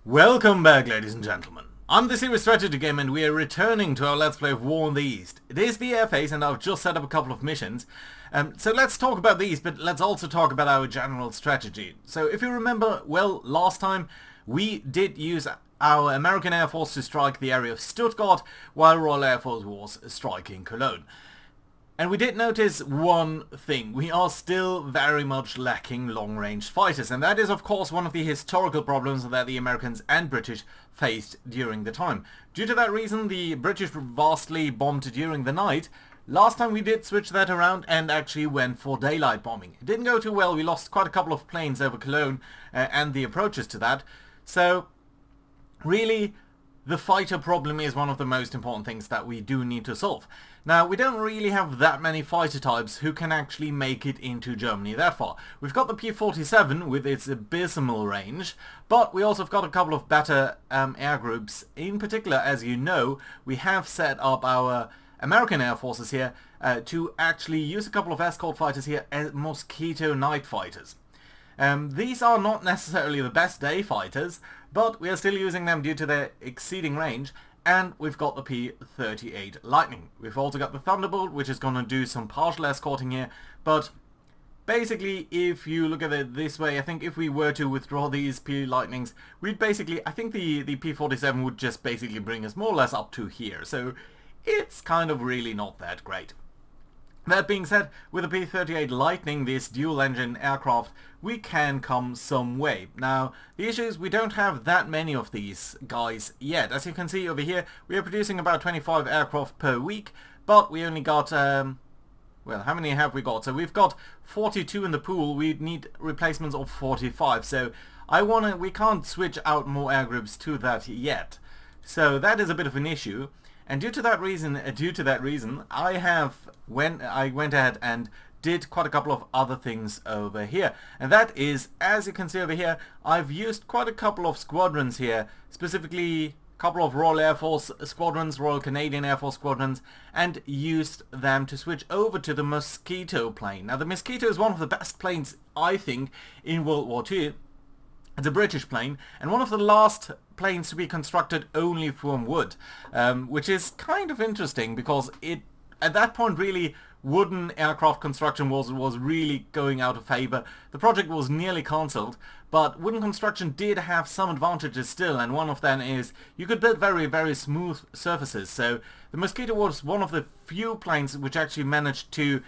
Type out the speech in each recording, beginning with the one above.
Welcome back, ladies and gentlemen. I'm the Serious Strategy Game and we are returning to our Let's Play of War in the East. It is the air phase and I've just set up a couple of missions. So let's talk about these, but let's also talk about our general strategy. So if you remember, well, last time we did use our American Air Force to strike the area of Stuttgart, while Royal Air Force was striking Cologne. And we did notice one thing: we are still very much lacking long-range fighters, and that is of course one of the historical problems that the Americans and British faced during the time. Due to that reason, the British were vastly bombed during the night. Last time we did switch that around and actually went for daylight bombing. It didn't go too well. We lost quite a couple of planes over Cologne and the approaches to that. So really, the fighter problem is one of the most important things that we do need to solve. Now, we don't really have that many fighter types who can actually make it into Germany that far. We've got the P-47 with its abysmal range, but we also have got a couple of better air groups. In particular, as you know, we have set up our American Air Forces here to actually use a couple of escort fighters here as Mosquito night fighters. These are not necessarily the best day fighters, but we are still using them due to their exceeding range, and we've got the P-38 Lightning. We've also got the Thunderbolt, which is going to do some partial escorting here, but basically, if you look at it this way, I think if we were to withdraw these P-Lightnings, we'd basically, I think the P-47 would just basically bring us more or less up to here, so it's kind of really not that great. That being said, with the P-38 Lightning, this dual-engine aircraft, we can come some way. Now, the issue is we don't have that many of these guys yet. As you can see over here, we are producing about 25 aircraft per week, but we only got, well, how many have we got? So we've got 42 in the pool. We need replacements of 45. So we can't switch out more air groups to that yet. So that is a bit of an issue. And due to that reason, I went ahead and did quite a couple of other things over here. And that is, as you can see over here, I've used quite a couple of squadrons here, specifically a couple of Royal Air Force squadrons, Royal Canadian Air Force squadrons, and used them to switch over to the Mosquito plane. Now, the Mosquito is one of the best planes, I think, in World War II. It's a British plane, and one of the last planes to be constructed only from wood, which is kind of interesting because at that point really wooden aircraft construction was really going out of favor. The project was nearly cancelled, but wooden construction did have some advantages still, and one of them is you could build very, very smooth surfaces. So the Mosquito was one of the few planes which actually managed to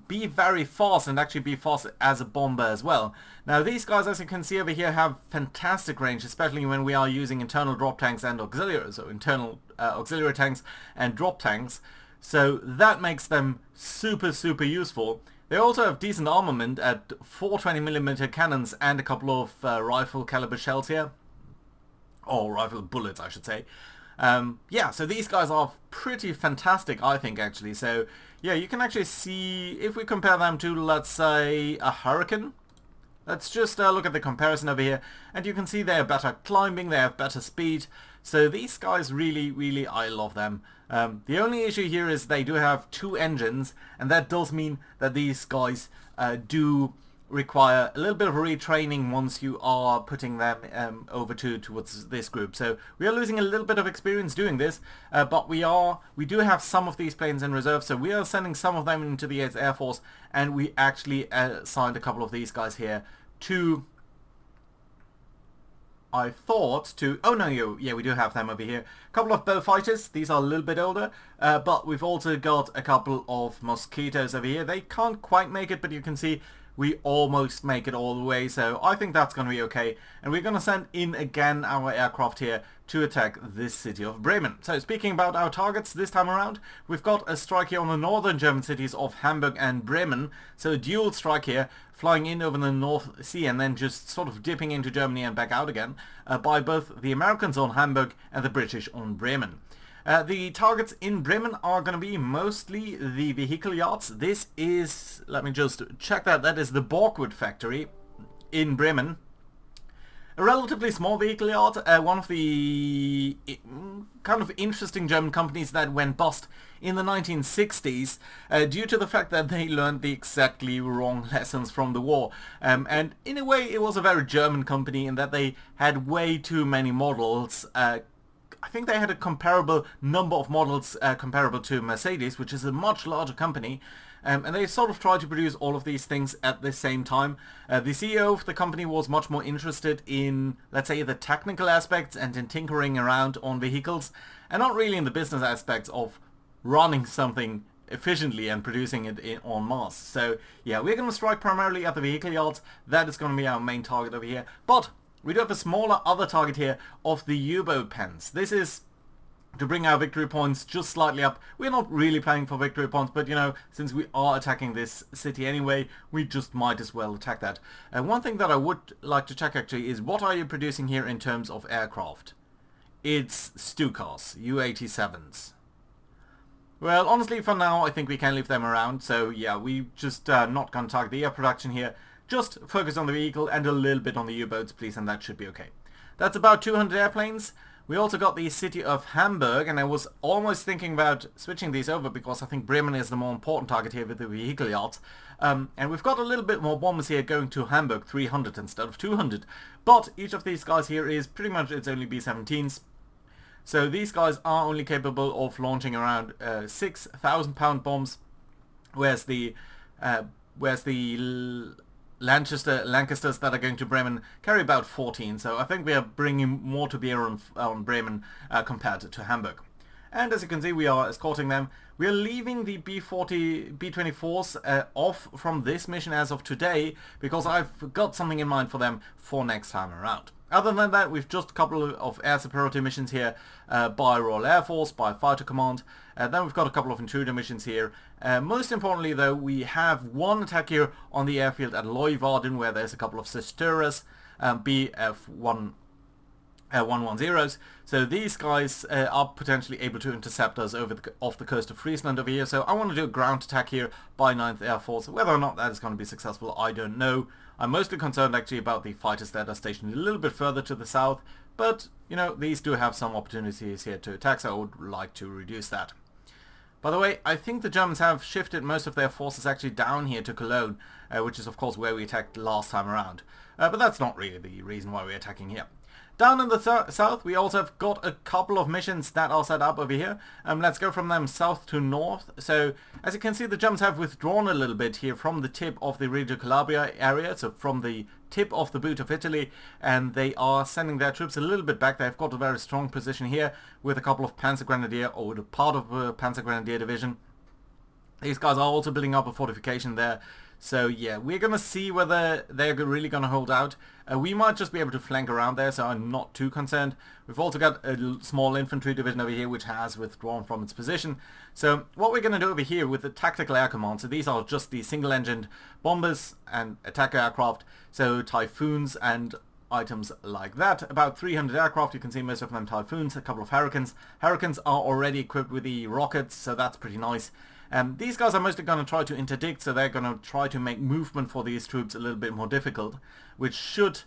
be very fast, and actually be fast as a bomber as well. Now these guys, as you can see over here, have fantastic range, especially when we are using internal drop tanks and auxiliaries, so internal auxiliary tanks and drop tanks. So that makes them super, super useful. They also have decent armament at 420mm cannons and a couple of rifle caliber shells here. Or rifle bullets, I should say. Yeah, so these guys are pretty fantastic, I think, actually. So, yeah, you can actually see, if we compare them to, let's say, a Hurricane. Let's just look at the comparison over here, and you can see they have better climbing, they have better speed. So these guys really, really, I love them. The only issue here is they do have two engines, and that does mean that these guys do require a little bit of retraining once you are putting them over towards this group. So we are losing a little bit of experience doing this, but we do have some of these planes in reserve, so we are sending some of them into the Air Force, and we actually assigned a couple of these guys here to, oh no, yeah, we do have them over here. A couple of bow fighters. These are a little bit older, but we've also got a couple of Mosquitoes over here. They can't quite make it, but you can see we almost make it all the way, so I think that's going to be okay. And we're going to send in again our aircraft here to attack this city of Bremen. So speaking about our targets this time around, we've got a strike here on the northern German cities of Hamburg and Bremen. So a dual strike here, flying in over the North Sea and then just sort of dipping into Germany and back out again, by both the Americans on Hamburg and the British on Bremen. The targets in Bremen are going to be mostly the vehicle yards. This is, let me just check that is the Borgwood factory in Bremen. A relatively small vehicle yard, one of the kind of interesting German companies that went bust in the 1960s due to the fact that they learned the exactly wrong lessons from the war. And in a way it was a very German company in that they had way too many models. I think they had a comparable number of models comparable to Mercedes, which is a much larger company. And they sort of tried to produce all of these things at the same time. The CEO of the company was much more interested in, let's say, the technical aspects and in tinkering around on vehicles, and not really in the business aspects of running something efficiently and producing it en masse. So yeah, we're going to strike primarily at the vehicle yards. That is going to be our main target over here. But we do have a smaller other target here of the U-boat pens. This is to bring our victory points just slightly up. We're not really playing for victory points, but you know, since we are attacking this city anyway, we just might as well attack that. One thing that I would like to check actually is what are you producing here in terms of aircraft? It's Stukas, U-87s. Well, honestly, for now, I think we can leave them around. So yeah, we just not gonna target the air production here. Just focus on the vehicle and a little bit on the U-boats, please, and that should be okay. That's about 200 airplanes. We also got the city of Hamburg, and I was almost thinking about switching these over because I think Bremen is the more important target here with the vehicle yards. And we've got a little bit more bombers here going to Hamburg, 300 instead of 200. But each of these guys here is pretty much, it's only B-17s. So these guys are only capable of launching around 6,000 pound bombs, whereas the Lancasters that are going to Bremen carry about 14, so I think we are bringing more to bear on Bremen compared to Hamburg. And as you can see, we are escorting them. We are leaving the B-24s off from this mission as of today, because I've got something in mind for them for next time around. Other than that, we've just a couple of air superiority missions here by Royal Air Force, by Fighter Command. Then we've got a couple of intruder missions here. Most importantly though, we have one attack here on the airfield at Leeuwarden, where there's a couple of Sisteras, BF-110s. So these guys are potentially able to intercept us off the coast of Friesland over here. So I want to do a ground attack here by 9th Air Force. Whether or not that is going to be successful, I don't know. I'm mostly concerned actually about the fighters that are stationed a little bit further to the south. But, you know, these do have some opportunities here to attack, so I would like to reduce that. By the way, I think the Germans have shifted most of their forces actually down here to Cologne, which is of course where we attacked last time around. But that's not really the reason why we're attacking here. Down in the south, we also have got a couple of missions that are set up over here. Let's go from them south to north. So, as you can see, the Germans have withdrawn a little bit here from the tip of the Reggio Calabria area, so from the tip of the boot of Italy, and they are sending their troops a little bit back. They've got a very strong position here with a couple of Panzer Grenadier, or part of a Panzer Grenadier division. These guys are also building up a fortification there. So yeah, we're going to see whether they're really going to hold out. We might just be able to flank around there, so I'm not too concerned. We've also got a small infantry division over here which has withdrawn from its position. So what we're going to do over here with the tactical air command, so these are just the single-engined bombers and attack aircraft, so Typhoons and items like that. About 300 aircraft, you can see most of them Typhoons, a couple of Hurricanes. Hurricanes are already equipped with the rockets, so that's pretty nice. These guys are mostly going to try to interdict, so they're going to try to make movement for these troops a little bit more difficult, which should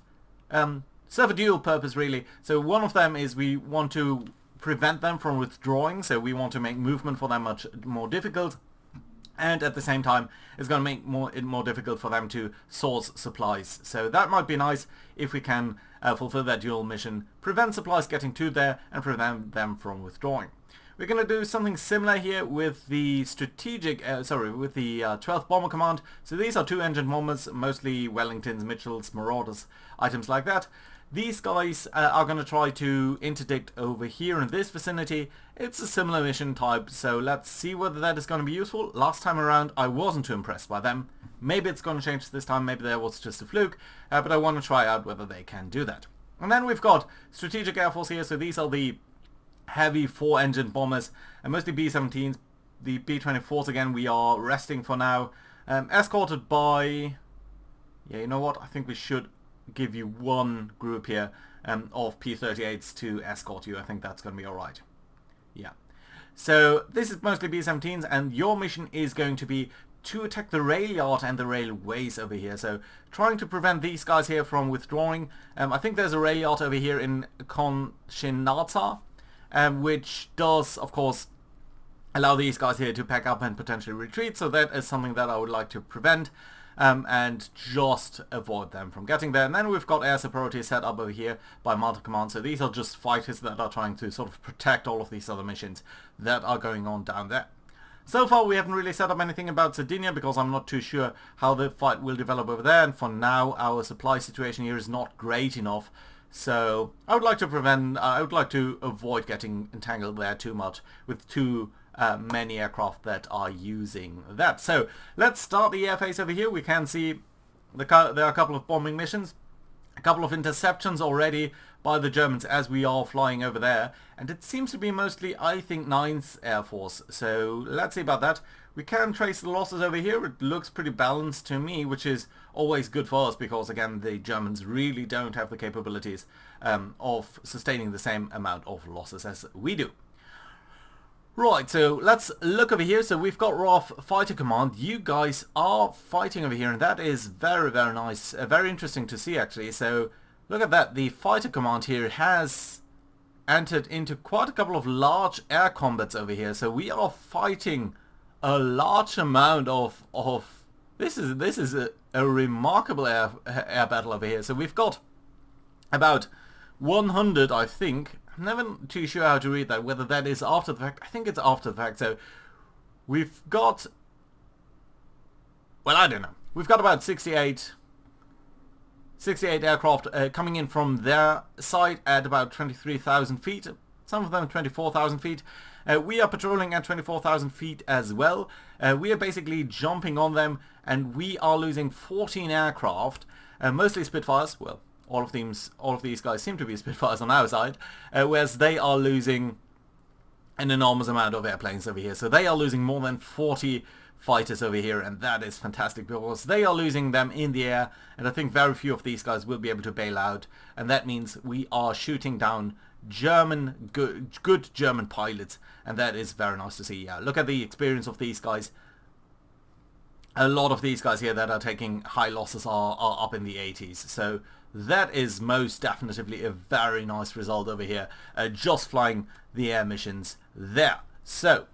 serve a dual purpose really. So one of them is we want to prevent them from withdrawing, so we want to make movement for them much more difficult, and at the same time it's going to make it more difficult for them to source supplies. So that might be nice if we can fulfill that dual mission, prevent supplies getting to there and prevent them from withdrawing. We're going to do something similar here with the strategic, with the 12th Bomber Command. So these are two-engine bombers, mostly Wellingtons, Mitchells, Marauders, items like that. These guys are going to try to interdict over here in this vicinity. It's a similar mission type, so let's see whether that is going to be useful. Last time around I wasn't too impressed by them. Maybe it's going to change this time, maybe that was just a fluke, but I want to try out whether they can do that. And then we've got Strategic Air Force here, so these are the heavy 4-engine bombers, and mostly B-17s. The B-24s again we are resting for now, escorted by, yeah, you know what, I think we should give you one group here of P-38s to escort you. I think that's going to be alright. Yeah. So this is mostly B-17s, and your mission is going to be to attack the rail yard and the railways over here. So trying to prevent these guys here from withdrawing. I think there's a rail yard over here in Konchinata, which does, of course, allow these guys here to pack up and potentially retreat. So that is something that I would like to prevent. And just avoid them from getting there. And then we've got air superiority set up over here by Malta Command. So these are just fighters that are trying to sort of protect all of these other missions that are going on down there. So far we haven't really set up anything about Sardinia because I'm not too sure how the fight will develop over there. And for now our supply situation here is not great enough. So I would like to avoid getting entangled there too much with too many aircraft that are using that. So let's start the airface over here. We can see there are a couple of bombing missions, a couple of interceptions already by the Germans as we are flying over there, and it seems to be mostly, I think, 9th Air Force. So let's see about that. We can trace the losses over here. It looks pretty balanced to me, which is always good for us because, again, the Germans really don't have the capabilities of sustaining the same amount of losses as we do. Right, so let's look over here. So we've got RAF Fighter Command. You guys are fighting over here, and that is very, very nice. Very interesting to see, actually. So look at that. The Fighter Command here has entered into quite a couple of large air combats over here. So we are fighting a large amount of this is a remarkable air battle over here. So we've got about 100, I think. I'm never too sure how to read that, whether that is after the fact. I think it's after the fact. So we've got, well, I don't know. We've got about 68 aircraft coming in from their side at about 23,000 feet. Some of them 24,000 feet. We are patrolling at 24,000 feet as well. We are basically jumping on them, and we are losing 14 aircraft, mostly Spitfires. Well, all of these guys seem to be Spitfires on our side, whereas they are losing an enormous amount of airplanes over here. So they are losing more than 40 fighters over here, and that is fantastic because they are losing them in the air, and I think very few of these guys will be able to bail out, and that means we are shooting down good German pilots, and that is very nice to see. Yeah, look at the experience of these guys. A lot of these guys here that are taking high losses are up in the 80s, so that is most definitely a very nice result over here, just flying the air missions there. So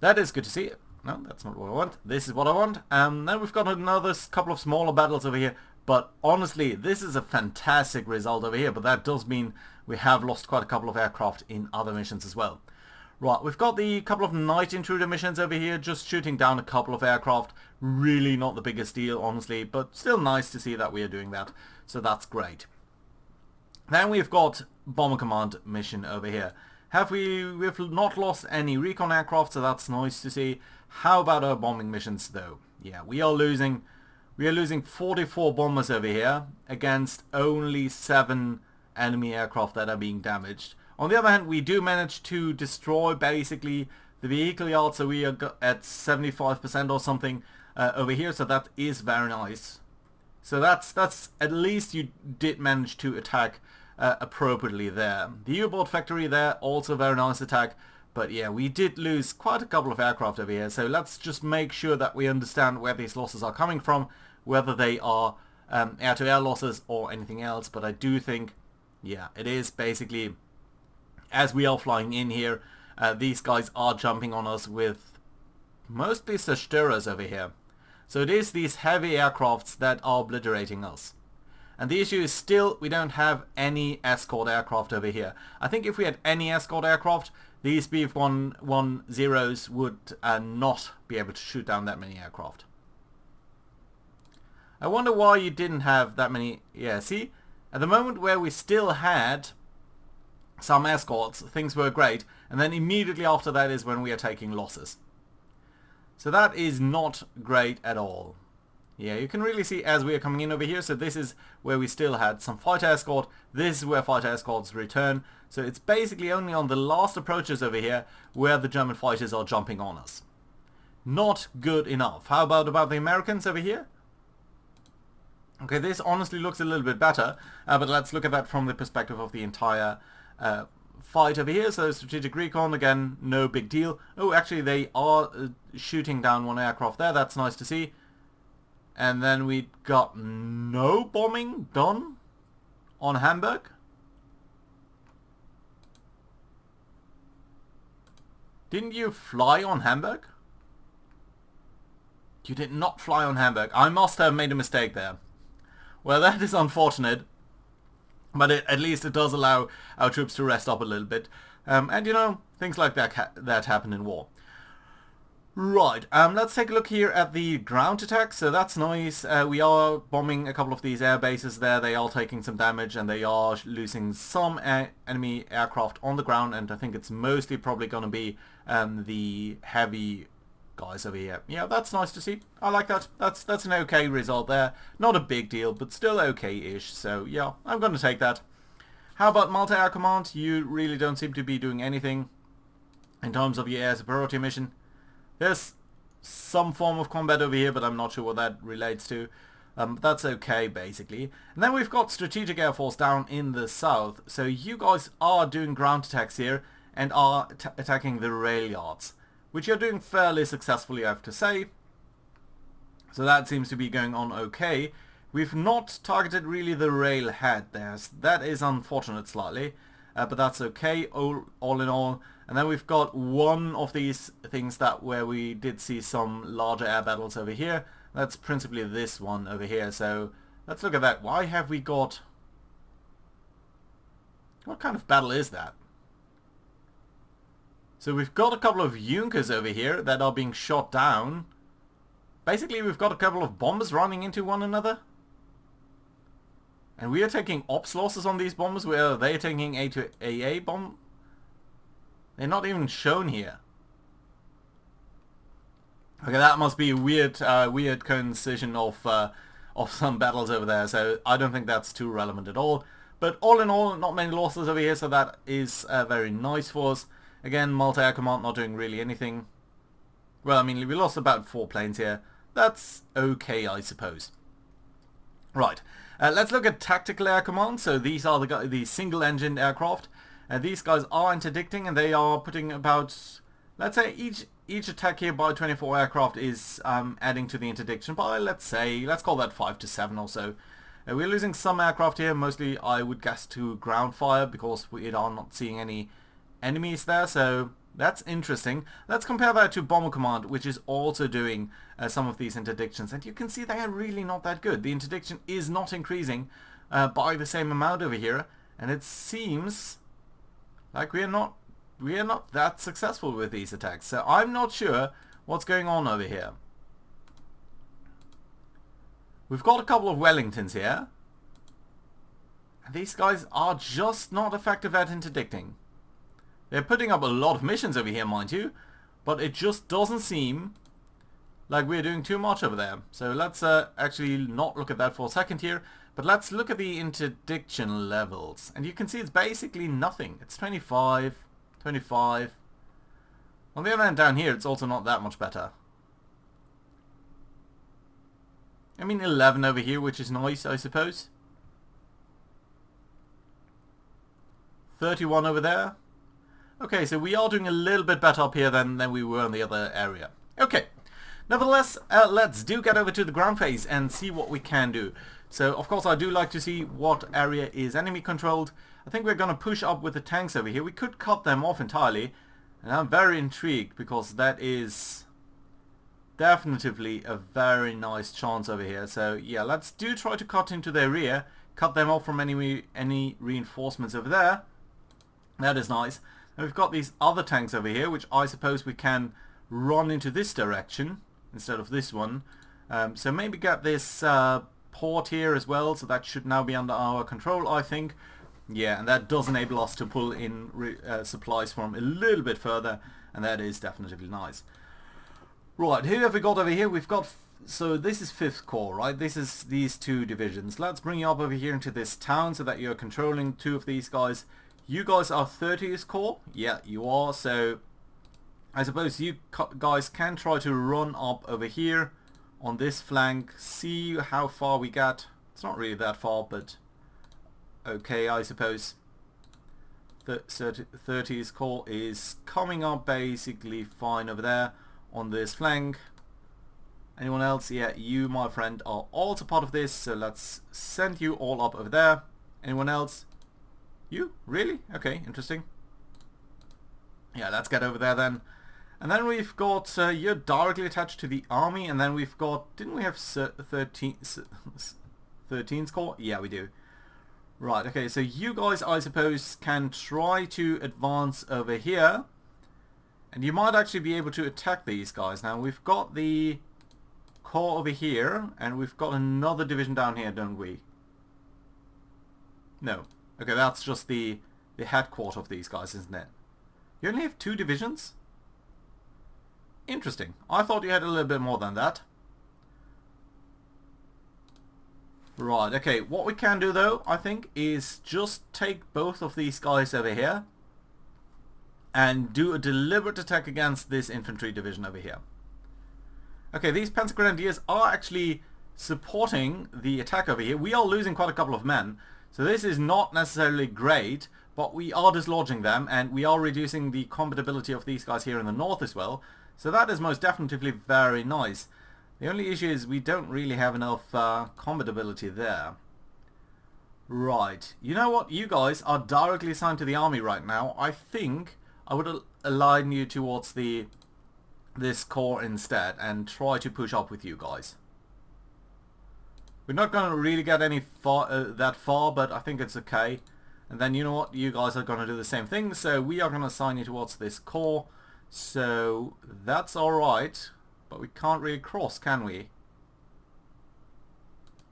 that is good to see. No, that's not what I want. This is what I want. Then we've got another couple of smaller battles over here, but honestly this is a fantastic result over here, but that does mean we have lost quite a couple of aircraft in other missions as well. Right, we've got the couple of night intruder missions over here, just shooting down a couple of aircraft. Really not the biggest deal, honestly, but still nice to see that we are doing that. So that's great. Then we've got Bomber Command mission over here. We've not lost any recon aircraft, so that's nice to see. How about our bombing missions though? Yeah, we are losing 44 bombers over here against only 7 enemy aircraft that are being damaged. On the other hand, we do manage to destroy basically the vehicle yard, so we are at 75% or something over here, so that is very nice. So that's at least you did manage to attack appropriately there. The U-boat factory there, also very nice attack, but yeah, we did lose quite a couple of aircraft over here, so let's just make sure that we understand where these losses are coming from, whether they are air-to-air losses or anything else, but I do think, yeah, it is basically, as we are flying in here, these guys are jumping on us with mostly Zerstörers over here. So it is these heavy aircrafts that are obliterating us. And the issue is still we don't have any escort aircraft over here. I think if we had any escort aircraft, these Bf-110s would not be able to shoot down that many aircraft. I wonder why you didn't have that many. Yeah, see? At the moment where we still had some escorts, things were great, and then immediately after that is when we are taking losses. So that is not great at all. Yeah, you can really see as we are coming in over here, so this is where we still had some fighter escort, this is where fighter escorts return, so it's basically only on the last approaches over here where the German fighters are jumping on us. Not good enough. How about the Americans over here? Okay, this honestly looks a little bit better, but let's look at that from the perspective of the entire fight over here, so strategic recon, again, no big deal. Oh, actually they are shooting down one aircraft there, that's nice to see. And then we got no bombing done on Hamburg. Didn't you fly on Hamburg? You did not fly on Hamburg. I must have made a mistake there. Well, that is unfortunate. But at least it does allow our troops to rest up a little bit. And you know, things like that happen in war. Right, let's take a look here at the ground attack. So that's nice. We are bombing a couple of these air bases there. They are taking some damage and they are losing some enemy aircraft on the ground. And I think it's mostly probably going to be the heavy guys over here. Yeah, that's nice to see. I like that. That's an okay result there. Not a big deal, but still okay-ish. So yeah, I'm going to take that. How about multi-air command? You really don't seem to be doing anything in terms of your air superiority mission. There's some form of combat over here, but I'm not sure what that relates to. That's okay, basically. And then we've got Strategic Air Force down in the south. So you guys are doing ground attacks here and are attacking the rail yards, which you're doing fairly successfully, I have to say. So that seems to be going on okay. We've not targeted really the rail head there. That is unfortunate slightly, but that's okay all in all. And then we've got one of these things where we did see some larger air battles over here. That's principally this one over here. So let's look at that. Why have we got... What kind of battle is that? So we've got a couple of Junkers over here that are being shot down. Basically we've got a couple of bombers running into one another. And we are taking ops losses on these bombers where they're taking A to AA bomb. They're not even shown here. Okay, that must be a weird coincision of some battles over there. So I don't think that's too relevant at all. But all in all, not many losses over here, so that is very nice for us. Again, multi-air command not doing really anything. Well, I mean, we lost about 4 planes here. That's okay, I suppose. Right, let's look at tactical air command. So these are the single-engined aircraft. These guys are interdicting and they are putting about, let's say each attack here by 24 aircraft is adding to the interdiction by, let's call that 5 to 7 or so. We're losing some aircraft here, mostly I would guess to ground fire because we are not seeing any enemies there, so that's interesting. Let's compare that to Bomber Command, which is also doing some of these interdictions, and you can see they are really not that good. The interdiction is not increasing by the same amount over here, and it seems like we are not that successful with these attacks. So I'm not sure what's going on over here. We've got a couple of Wellingtons here, and these guys are just not effective at interdicting. They're putting up a lot of missions over here, mind you, but it just doesn't seem like we're doing too much over there. So let's actually not look at that for a second here, but let's look at the interdiction levels. And you can see it's basically nothing. It's 25, 25. On the other hand, down here, it's also not that much better. I mean, 11 over here, which is nice, I suppose. 31 over there. Okay, so we are doing a little bit better up here than we were in the other area. Okay, nevertheless, let's get over to the ground phase and see what we can do. So, of course, I do like to see what area is enemy controlled. I think we're going to push up with the tanks over here. We could cut them off entirely, and I'm very intrigued because that is definitively a very nice chance over here. So, yeah, let's try to cut into their rear, cut them off from any reinforcements over there. That is nice. And we've got these other tanks over here, which I suppose we can run into this direction instead of this one. So maybe get this port here as well, so that should now be under our control, I think. Yeah, and that does enable us to pull in supplies from a little bit further, and that is definitely nice. Right, who have we got over here? We've got, so this is 5th Corps, right? This is these 2 divisions. Let's bring you up over here into this town so that you're controlling 2 of these guys. You guys are 30th Corps? Yeah, you are. So I suppose you guys can try to run up over here on this flank, see how far we get. It's not really that far, but okay, I suppose. 30's Corps is coming up basically fine over there on this flank. Anyone else? Yeah, you, my friend, are also part of this, so let's send you all up over there. Anyone else? You? Really? Okay, interesting. Yeah, let's get over there then. And then we've got, you're directly attached to the army, and then we've got, didn't we have 13's Corps? Yeah, we do. Right, okay, so you guys, I suppose, can try to advance over here. And you might actually be able to attack these guys. Now, we've got the Corps over here, and we've got another division down here, don't we? No. Okay, that's just the headquarters of these guys, isn't it? You only have 2 divisions? Interesting. I thought you had a little bit more than that. Right, okay, what we can do though, I think, is just take both of these guys over here and do a deliberate attack against this infantry division over here. Okay, these Panzer Grenadiers are actually supporting the attack over here. We are losing quite a couple of men, so this is not necessarily great, but we are dislodging them and we are reducing the combatability of these guys here in the north as well, so that is most definitely very nice. The only issue is we don't really have enough combatability there. Right, you know what, you guys are directly assigned to the army right now. I think I would align you towards this corps instead and try to push up with you guys. We're not going to really get any that far, but I think it's okay. And then you know what, you guys are going to do the same thing, so we are going to assign you towards this corps. So that's alright. But we can't really cross, can we?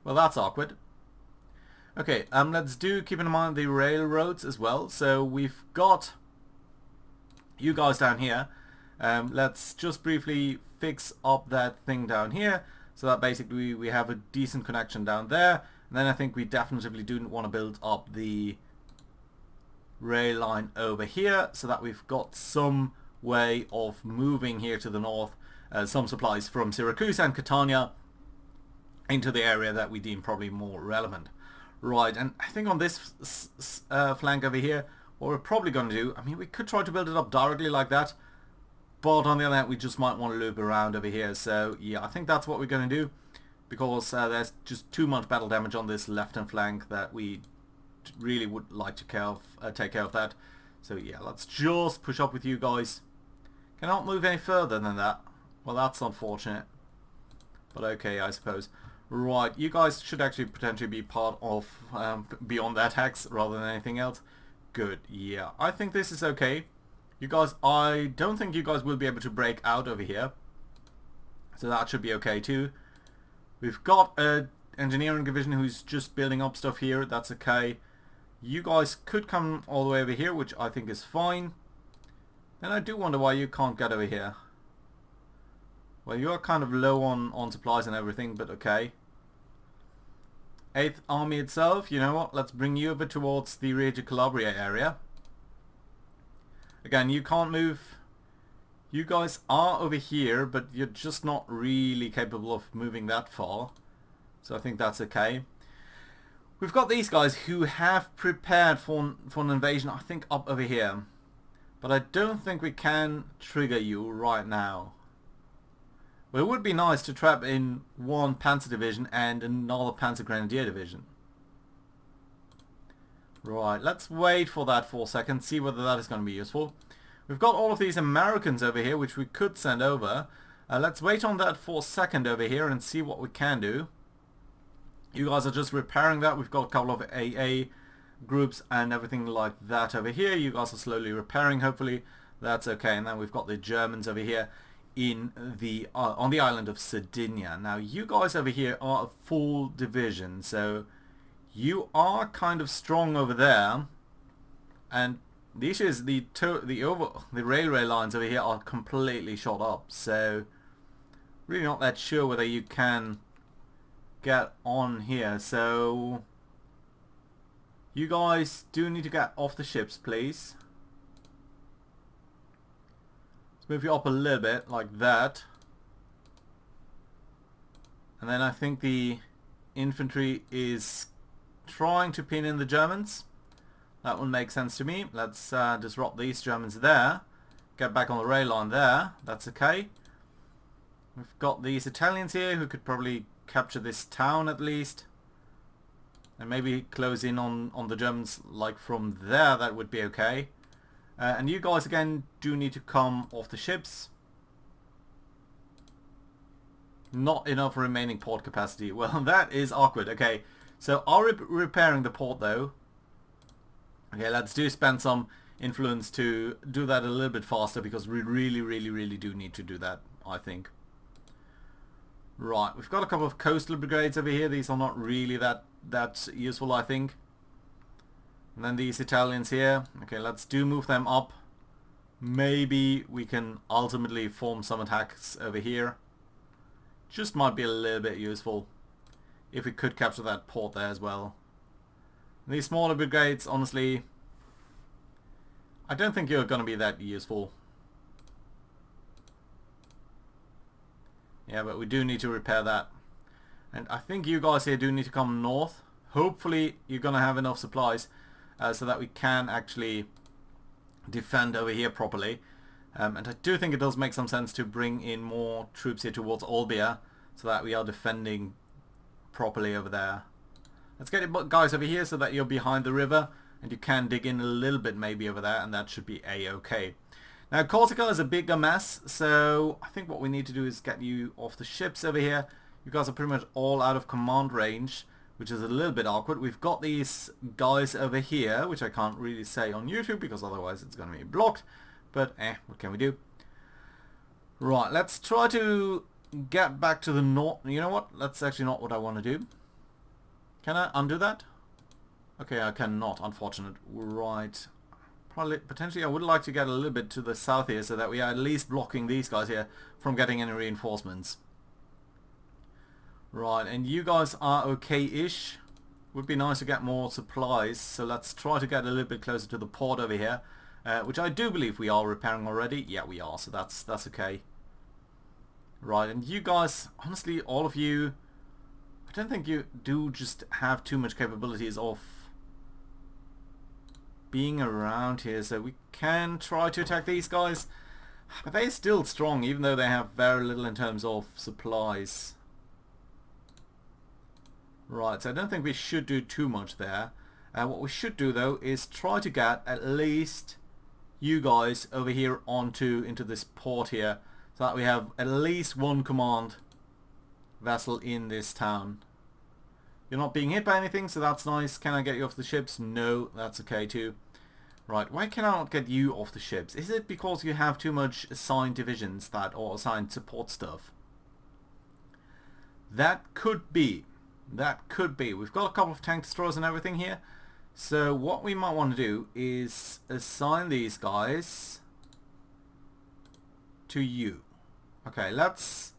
Well, that's awkward. Okay, let's keep in mind the railroads as well. So we've got you guys down here. Let's just briefly fix up that thing down here, so that basically we have a decent connection down there. And then I think we definitely do want to build up the rail line over here, so that we've got some way of moving here to the north. Some supplies from Syracuse and Catania into the area that we deem probably more relevant. Right, and I think on this flank over here, what we're probably going to do, I mean, we could try to build it up directly like that, but on the other hand, we just might want to loop around over here. So yeah, I think that's what we're going to do, because there's just too much battle damage on this left-hand flank that we really would like to take care of that. So yeah, let's just push up with you guys. Cannot move any further than that. Well, that's unfortunate, but okay, I suppose. Right, you guys should actually potentially be part of beyond that hex rather than anything else. Good, yeah. I think this is okay. You guys, I don't think you guys will be able to break out over here, so that should be okay too. We've got an engineering division who's just building up stuff here. That's okay. You guys could come all the way over here, which I think is fine. And I do wonder why you can't get over here. Well, you're kind of low on supplies and everything, but okay. 8th Army itself, you know what, let's bring you over towards the Reggio Calabria area. Again, you can't move. You guys are over here, but you're just not really capable of moving that far. So I think that's okay. We've got these guys who have prepared for an invasion, I think, up over here. But I don't think we can trigger you right now. Well, it would be nice to trap in one Panzer division and another Panzer Grenadier division. Right, let's wait for that for a second, see whether that is going to be useful. We've got all of these Americans over here, which we could send over. Let's wait on that for a second over here and see what we can do. You guys are just repairing that. We've got a couple of AA groups and everything like that over here. You guys are slowly repairing, hopefully. That's okay. And then we've got the Germans over here in the on the island of Sardinia. Now, you guys over here are a full division, so you are kind of strong over there. And the issue is the railway lines over here are completely shot up, so really not that sure whether you can get on here. So you guys do need to get off the ships, please. Let's move you up a little bit like that, and then I think the infantry is trying to pin in the Germans. That one makes sense to me. Let's disrupt these Germans there. Get back on the rail line there. That's okay. We've got these Italians here who could probably capture this town at least. And maybe close in on the Germans like from there. That would be okay. And you guys again do need to come off the ships. Not enough remaining port capacity. Well, that is awkward. Okay, so are we repairing the port though? Okay, let's spend some influence to do that a little bit faster, because we really do need to do that, I think. Right, we've got a couple of coastal brigades over here. These are not really that useful, I think. And then these Italians here. Okay, let's move them up. Maybe we can ultimately form some attacks over here. Just might be a little bit useful if we could capture that port there as well. These smaller brigades, honestly, I don't think you're going to be that useful. Yeah, but we do need to repair that. And I think you guys here do need to come north. Hopefully you're going to have enough supplies so that we can actually defend over here properly. And I do think it does make some sense to bring in more troops here towards Olbia so that we are defending properly over there. Let's get it guys over here so that you're behind the river and you can dig in a little bit maybe over there, and that should be a-okay. Now Corsica is a bigger mess, so I think what we need to do is get you off the ships over here. You guys are pretty much all out of command range, which is a little bit awkward. We've got these guys over here, which I can't really say on YouTube because otherwise it's going to be blocked. But what can we do? Right, let's try to get back to the north. You know what? That's actually not what I want to do. Can I undo that? Okay, I cannot, unfortunate. Right. Probably, potentially I would like to get a little bit to the south here so that we are at least blocking these guys here from getting any reinforcements. Right, and you guys are okay-ish. Would be nice to get more supplies, so let's try to get a little bit closer to the port over here. Which I do believe we are repairing already. Yeah, we are, so that's okay. Right, and you guys, honestly, all of you, I don't think you do just have too much capabilities of being around here, so we can try to attack these guys. But they're still strong, even though they have very little in terms of supplies. Right, so I don't think we should do too much there. What we should do, though, is try to get at least you guys over here into this port here, so that we have at least one command vessel in this town. You're not being hit by anything, so that's nice. Can I get you off the ships? No, that's okay too. Right, why can I not get you off the ships? Is it because you have too much assigned divisions or assigned support stuff? That could be. That could be. We've got a couple of tank destroyers and everything here. So what we might want to do is assign these guys to you. Okay, let's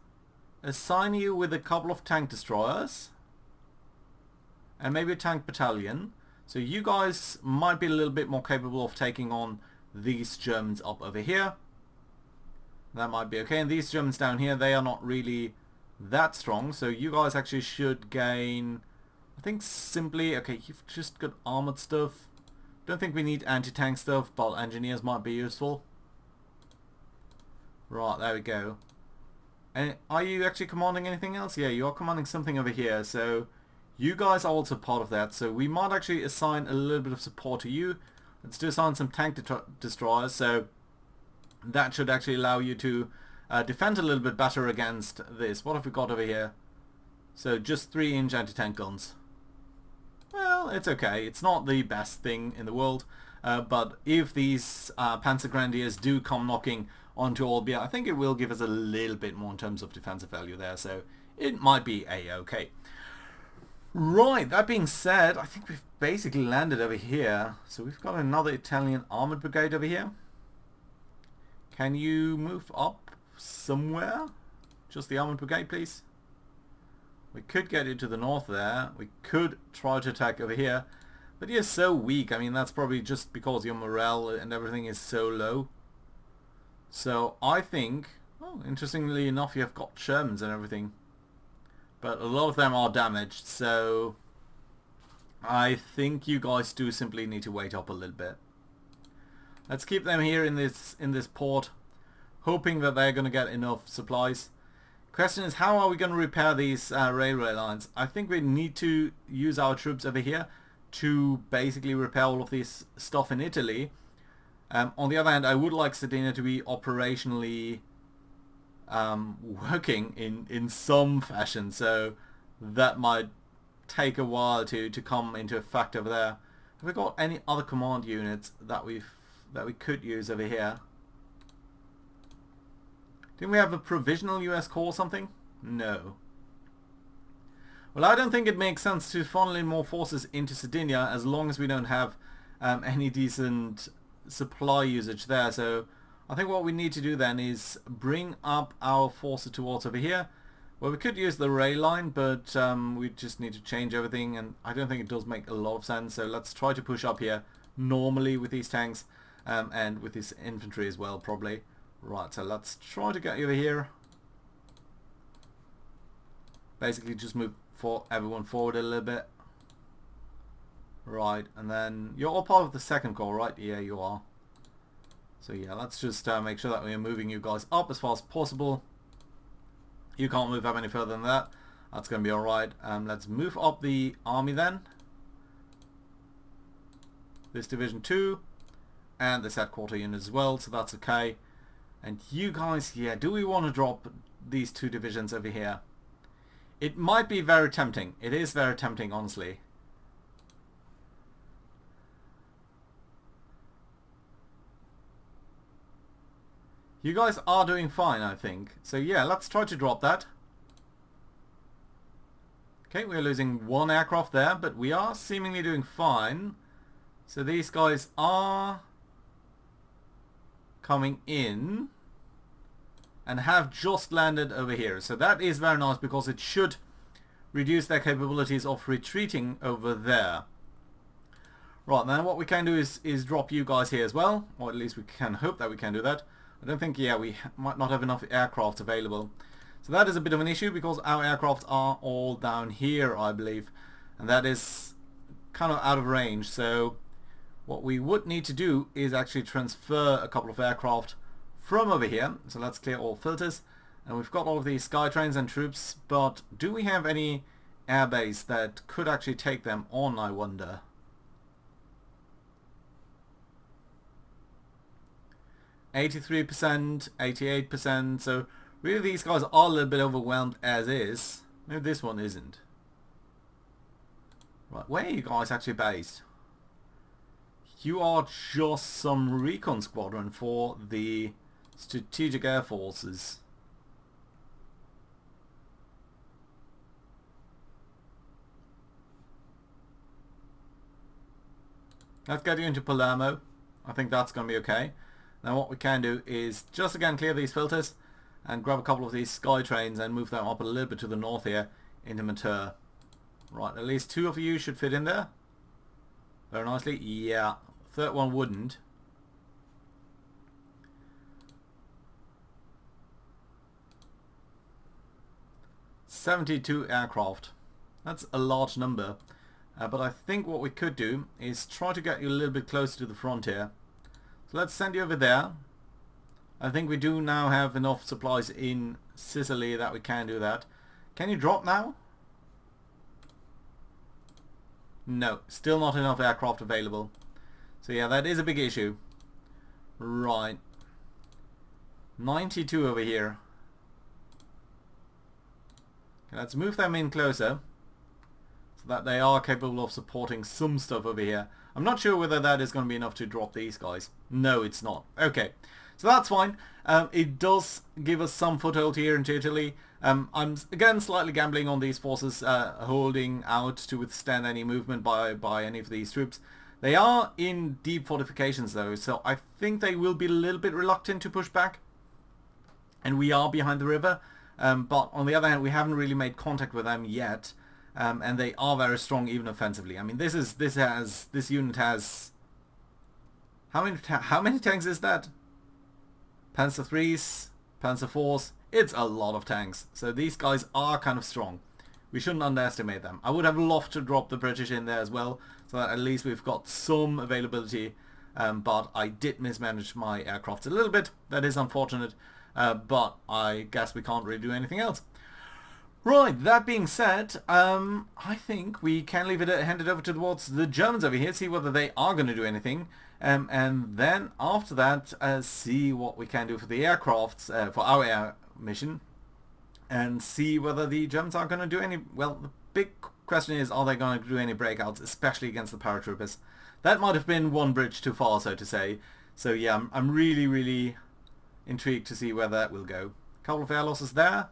assign you with a couple of tank destroyers and maybe a tank battalion. So you guys might be a little bit more capable of taking on these Germans up over here. That might be okay. And these Germans down here, they are not really that strong. So you guys actually should gain, I think simply, okay, you've just got armored stuff. Don't think we need anti-tank stuff, but engineers might be useful. Right, there we go. And are you actually commanding anything else? Yeah, you are commanding something over here. So you guys are also part of that. So we might actually assign a little bit of support to you. Let's do assign some tank destroyers. So that should actually allow you to defend a little bit better against this. What have we got over here? So just 3-inch anti-tank guns. Well, it's okay. It's not the best thing in the world. But if these Panzer Grenadiers do come knocking onto Olbia, I think it will give us a little bit more in terms of defensive value there. So it might be a-okay. Right, that being said, I think we've basically landed over here. So we've got another Italian armored brigade over here. Can you move up somewhere? Just the armored brigade, please. We could get it to the north there. We could try to attack over here. But you're so weak. I mean, that's probably just because your morale and everything is so low. So I think, oh, interestingly enough, you have got Shermans and everything. But a lot of them are damaged, so I think you guys do simply need to wait up a little bit. Let's keep them here in this port, hoping that they're going to get enough supplies. Question is, how are we going to repair these railway lines? I think we need to use our troops over here to basically repair all of this stuff in Italy. On the other hand, I would like Sardinia to be operationally working in some fashion, so that might take a while to come into effect over there. Have we got any other command units that we could use over here? Didn't we have a provisional US Corps or something? No. Well, I don't think it makes sense to funnel in more forces into Sardinia as long as we don't have any decent supply usage there. So I think what we need to do then is bring up our forces towards over here. Well, we could use the rail line, but we just need to change everything, and I don't think it does make a lot of sense. So let's try to push up here normally with these tanks and with this infantry as well, probably. Right, so let's try to get over here. Basically just move everyone forward a little bit. Right, and then you're all part of the second corps, right? Yeah, you are. So yeah, let's just make sure that we are moving you guys up as far as possible. You can't move up any further than that. That's going to be alright. Let's move up the army then. This Division 2. And this headquarter unit as well, so that's okay. And you guys, yeah, do we want to drop these two divisions over here? It might be very tempting. It is very tempting, honestly. You guys are doing fine, I think. So yeah, let's try to drop that. Okay, we're losing one aircraft there, but we are seemingly doing fine. So these guys are coming in and have just landed over here. So that is very nice because it should reduce their capabilities of retreating over there. Right, now what we can do is drop you guys here as well, or at least we can hope that we can do that. I don't think, yeah, we might not have enough aircraft available. So that is a bit of an issue because our aircraft are all down here, I believe, and that is kind of out of range. So what we would need to do is actually transfer a couple of aircraft from over here. So let's clear all filters. And we've got all of these sky trains and troops, but do we have any airbase that could actually take them on, I wonder? %, 88%, so really these guys are a little bit overwhelmed as is. Maybe this one isn't. Right, where are you guys actually based? You are just some recon squadron for the Strategic Air Forces. Let's get you into Palermo. I think that's going to be okay. Now what we can do is just again clear these filters and grab a couple of these sky trains and move them up a little bit to the north here into Mater. Right, at least two of you should fit in there. Very nicely. Yeah, third one wouldn't. "72 aircraft. That's a large number. But I think what we could do is try to get you a little bit closer to the frontier. So let's send you over there. I think we do now have enough supplies in Sicily that we can do that. Can you drop now? No, still not enough aircraft available. So yeah, that is a big issue. Right. 92 over here. Okay, let's move them in closer so that they are capable of supporting some stuff over here. I'm not sure whether that is going to be enough to drop these guys. No, it's not. Okay, so that's fine. It does give us some foothold here into Italy. I'm again slightly gambling on these forces holding out to withstand any movement by any of these troops. They are in deep fortifications though, so I think they will be a little bit reluctant to push back. And we are behind the river, but on the other hand, we haven't really made contact with them yet. And they are very strong even offensively. I mean, this unit has how many tanks is that? Panzer 3s, Panzer 4s. It's a lot of tanks. So these guys are kind of strong. We shouldn't underestimate them. I would have loved to drop the British in there as well, so that at least we've got some availability. But I did mismanage my aircraft a little bit. That is unfortunate, but I guess we can't really do anything else. Right, that being said, I think we can hand it over towards the Germans over here, see whether they are going to do anything, and then after that, see what we can do for the aircrafts, for our air mission, and see whether the Germans are going to do any. Well, the big question is, are they going to do any breakouts, especially against the paratroopers? That might have been one bridge too far, so to say. So yeah, I'm really intrigued to see where that will go. A couple of air losses there.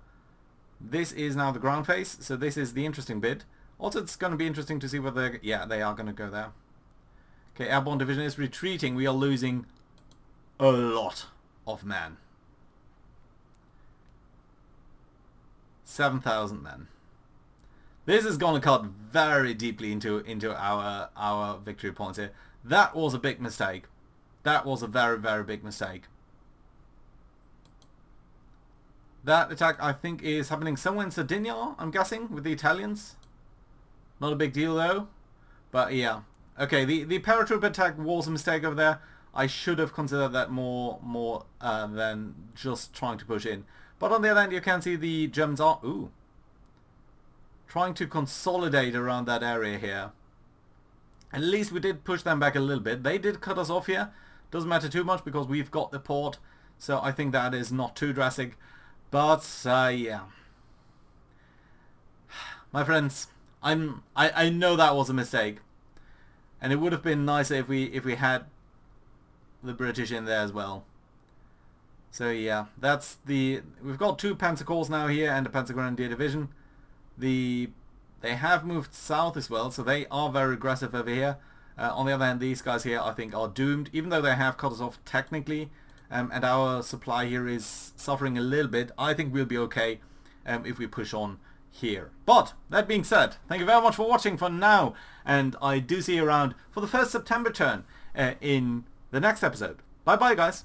This is now the ground phase, so this is the interesting bit. Also, it's going to be interesting to see whether, yeah, they are going to go there. Okay, airborne division is retreating. We are losing a lot of men. 7,000 men. This is going to cut very deeply into our victory points here. That was a big mistake. That was a very big mistake. That attack, I think, is happening somewhere in Sardinia, I'm guessing, with the Italians. Not a big deal, though. But, yeah. Okay, the paratroop attack was a mistake over there. I should have considered that more than just trying to push in. But on the other hand, you can see the Germans are... Ooh. Trying to consolidate around that area here. At least we did push them back a little bit. They did cut us off here. Doesn't matter too much because we've got the port. So I think that is not too drastic. But yeah, my friends, I know that was a mistake, and it would have been nicer if we had the British in there as well. So yeah, we've got 2 Panzer Corps now here and a Panzer Grenadier Division. They have moved south as well, so they are very aggressive over here. On the other hand, these guys here I think are doomed, even though they have cut us off technically. And our supply here is suffering a little bit. I think we'll be okay if we push on here. But that being said, thank you very much for watching for now, and I do see you around for the first September turn in the next episode. Bye bye, guys.